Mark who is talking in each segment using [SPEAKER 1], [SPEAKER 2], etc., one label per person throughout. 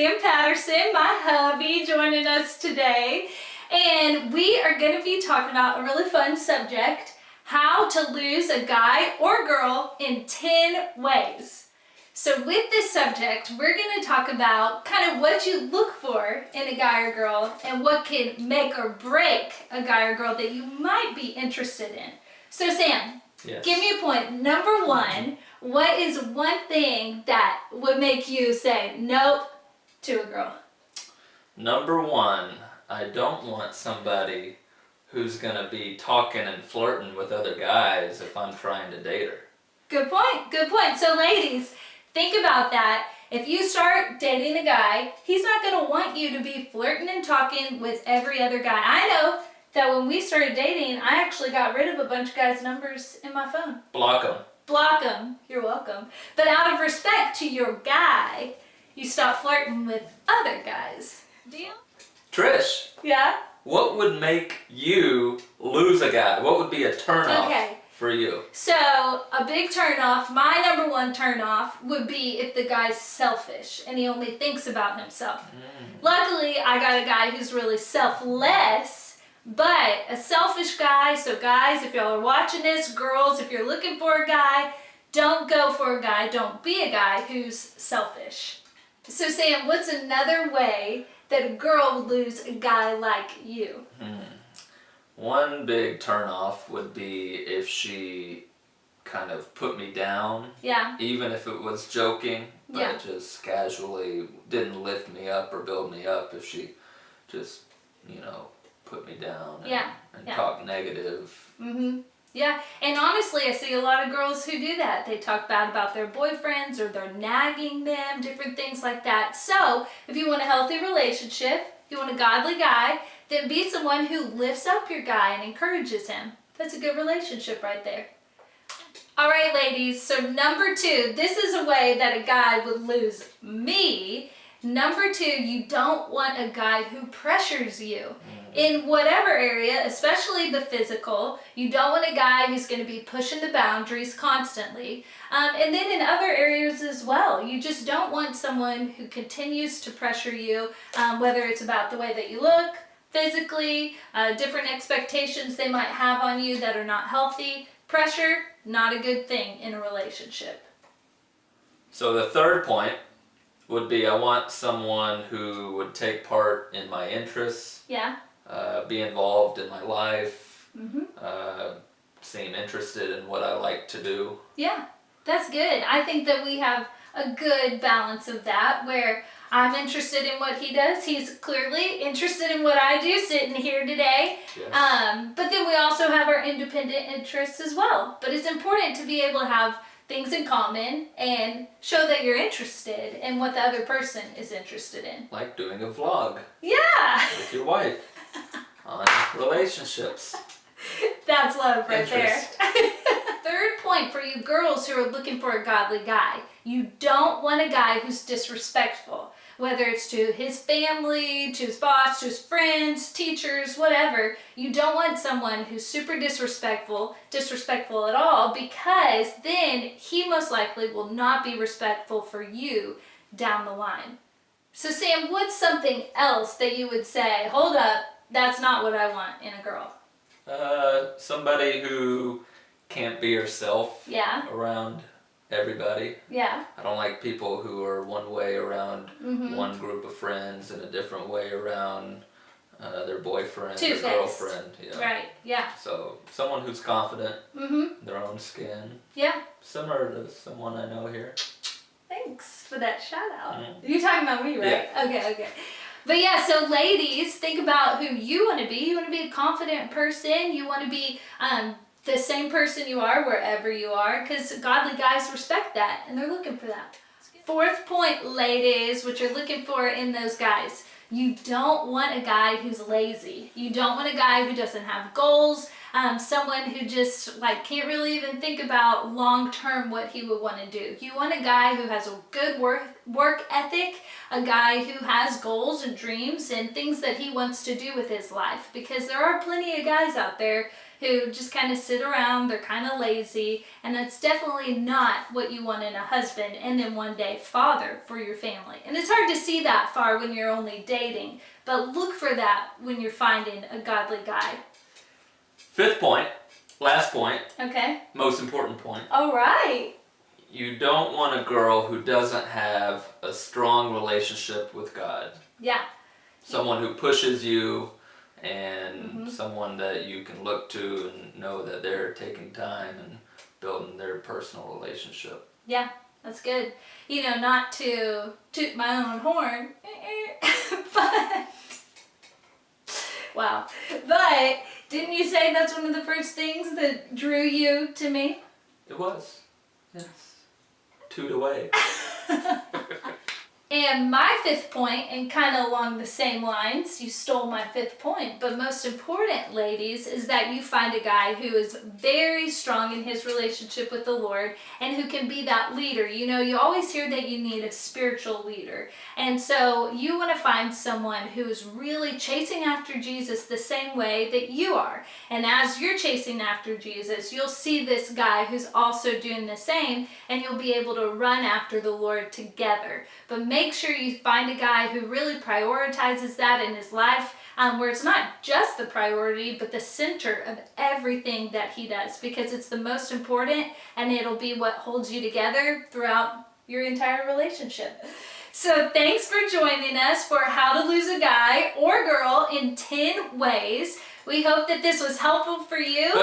[SPEAKER 1] and Patterson, my hubby, joining us today. And we are going to be talking about a really fun subject, how to lose a guy or girl in 10 ways. So with this subject, we're going to talk about kind of what you look for in a guy or girl and what can make or break a guy or girl that you might be interested in. So Sam,
[SPEAKER 2] Yes.
[SPEAKER 1] Give me a point. Number one, what is one thing that would make you say nope to a girl?
[SPEAKER 2] Number one, I don't want somebody who's gonna be talking and flirting with other guys if I'm trying to date her.
[SPEAKER 1] Good point. Good point. So ladies, think about that. If you start dating a guy, he's not going to want you to be flirting and talking with every other guy. I know that when we started dating, I actually got rid of a bunch of guys' numbers in my phone.
[SPEAKER 2] Block them.
[SPEAKER 1] Block them. You're welcome. But out of respect to your guy, you stop flirting with other guys. Deal?
[SPEAKER 2] Trish,
[SPEAKER 1] Yeah?
[SPEAKER 2] what would make you lose a guy? What would be a turnoff
[SPEAKER 1] Okay.
[SPEAKER 2] for you?
[SPEAKER 1] So, a big turnoff, my number one turnoff would be if the guy's selfish and he only thinks about himself. Luckily, I got a guy who's really selfless, but a selfish guy, so guys, if y'all are watching this, girls, if you're looking for a guy, don't go for a guy, don't be a guy who's selfish. So Sam, what's another way that a girl would lose a guy like you?
[SPEAKER 2] One big turnoff would be if she kind of put me down,
[SPEAKER 1] Yeah.
[SPEAKER 2] even if it was joking, but
[SPEAKER 1] Yeah.
[SPEAKER 2] just casually didn't lift me up or build me up. If she just, put me down and
[SPEAKER 1] Yeah.
[SPEAKER 2] talk negative.
[SPEAKER 1] Mm-hmm. Yeah, and honestly, I see a lot of girls who do that. They talk bad about their boyfriends or they're nagging them, different things like that. So, if you want a healthy relationship, you want a godly guy, then be someone who lifts up your guy and encourages him. That's a good relationship right there. All right, ladies, so number two, this is a way that a guy would lose me. Number two, you don't want a guy who pressures you in whatever area, especially the physical. You don't want a guy who's going to be pushing the boundaries constantly. And then in other areas as well, you just don't want someone who continues to pressure you, whether it's about the way that you look, physically, different expectations they might have on you that are not healthy. Pressure, not a good thing in a relationship.
[SPEAKER 2] So the third point would be I want someone who would take part in my interests,
[SPEAKER 1] Yeah.
[SPEAKER 2] be involved in my life,
[SPEAKER 1] Mm-hmm.
[SPEAKER 2] seem interested in what I like to do.
[SPEAKER 1] Yeah, that's good. I think that we have a good balance of that where I'm interested in what he does. He's clearly interested in what I do sitting here today.
[SPEAKER 2] Yes.
[SPEAKER 1] But then we also have our independent interests as well. But it's important to be able to have things in common and show that you're interested in what the other person is interested in.
[SPEAKER 2] Like doing a vlog
[SPEAKER 1] Yeah!
[SPEAKER 2] with your wife on relationships.
[SPEAKER 1] That's love right
[SPEAKER 2] Interest.
[SPEAKER 1] there. Third point for you girls who are looking for a godly guy. You don't want a guy who's disrespectful. Whether it's to his family, to his boss, to his friends, teachers, whatever. You don't want someone who's super disrespectful at all, because then he most likely will not be respectful for you down the line. So Sam, what's something else that you would say, hold up, that's not what I want in a girl?
[SPEAKER 2] Somebody who can't be herself
[SPEAKER 1] Yeah.
[SPEAKER 2] around everybody.
[SPEAKER 1] Yeah.
[SPEAKER 2] I don't like people who are one way around
[SPEAKER 1] Mm-hmm.
[SPEAKER 2] one group of friends and a different way around their boyfriend or
[SPEAKER 1] Two-faced.
[SPEAKER 2] girlfriend. Yeah.
[SPEAKER 1] Right. Yeah.
[SPEAKER 2] So someone who's confident
[SPEAKER 1] Mm-hmm.
[SPEAKER 2] in their own skin,
[SPEAKER 1] Yeah.
[SPEAKER 2] similar to someone I know here.
[SPEAKER 1] Thanks for that shout out.
[SPEAKER 2] Mhm.
[SPEAKER 1] You're talking about me, right?
[SPEAKER 2] Yeah.
[SPEAKER 1] Okay. But yeah, so ladies, think about who you want to be. You want to be a confident person. You want to be the same person you are wherever you are, because godly guys respect that and they're looking for that. Fourth point, ladies, what you're looking for in those guys. You don't want a guy who's lazy. You don't want a guy who doesn't have goals. Someone who just can't really even think about long-term what he would want to do. You want a guy who has a good work ethic, a guy who has goals and dreams and things that he wants to do with his life, because there are plenty of guys out there who just kind of sit around, they're kind of lazy, and that's definitely not what you want in a husband and then one day father for your family. And it's hard to see that far when you're only dating, but look for that when you're finding a godly guy.
[SPEAKER 2] 5th point, last point,
[SPEAKER 1] Okay.
[SPEAKER 2] most important point.
[SPEAKER 1] All right.
[SPEAKER 2] You don't want a girl who doesn't have a strong relationship with God.
[SPEAKER 1] Yeah.
[SPEAKER 2] Someone who pushes you and someone that you can look to and know that they're taking time and building their personal relationship.
[SPEAKER 1] Yeah, that's good. You know, not to toot my own horn, but, wow. But didn't you say that's one of the first things that drew you to me?
[SPEAKER 2] It was. Yes. Toot away.
[SPEAKER 1] And my 5th point, and kind of along the same lines, you stole my 5th point, but most important, ladies, is that you find a guy who is very strong in his relationship with the Lord and who can be that leader. You know, you always hear that you need a spiritual leader. And so you want to find someone who is really chasing after Jesus the same way that you are. And as you're chasing after Jesus, you'll see this guy who's also doing the same, and you'll be able to run after the Lord together. But make sure you find a guy who really prioritizes that in his life, where it's not just the priority, but the center of everything that he does, because it's the most important and it'll be what holds you together throughout your entire relationship. So thanks for joining us for How to Lose a Guy or Girl in 10 Ways. We hope that this was helpful for you.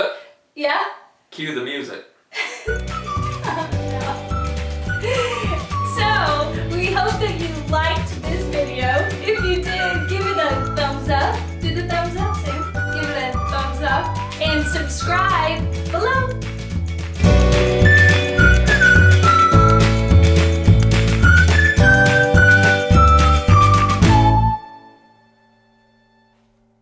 [SPEAKER 1] Yeah?
[SPEAKER 2] Cue the music.
[SPEAKER 1] We hope that you liked this video. If you did, give it a thumbs up. Do the thumbs up, Sam. Give it a thumbs up. And subscribe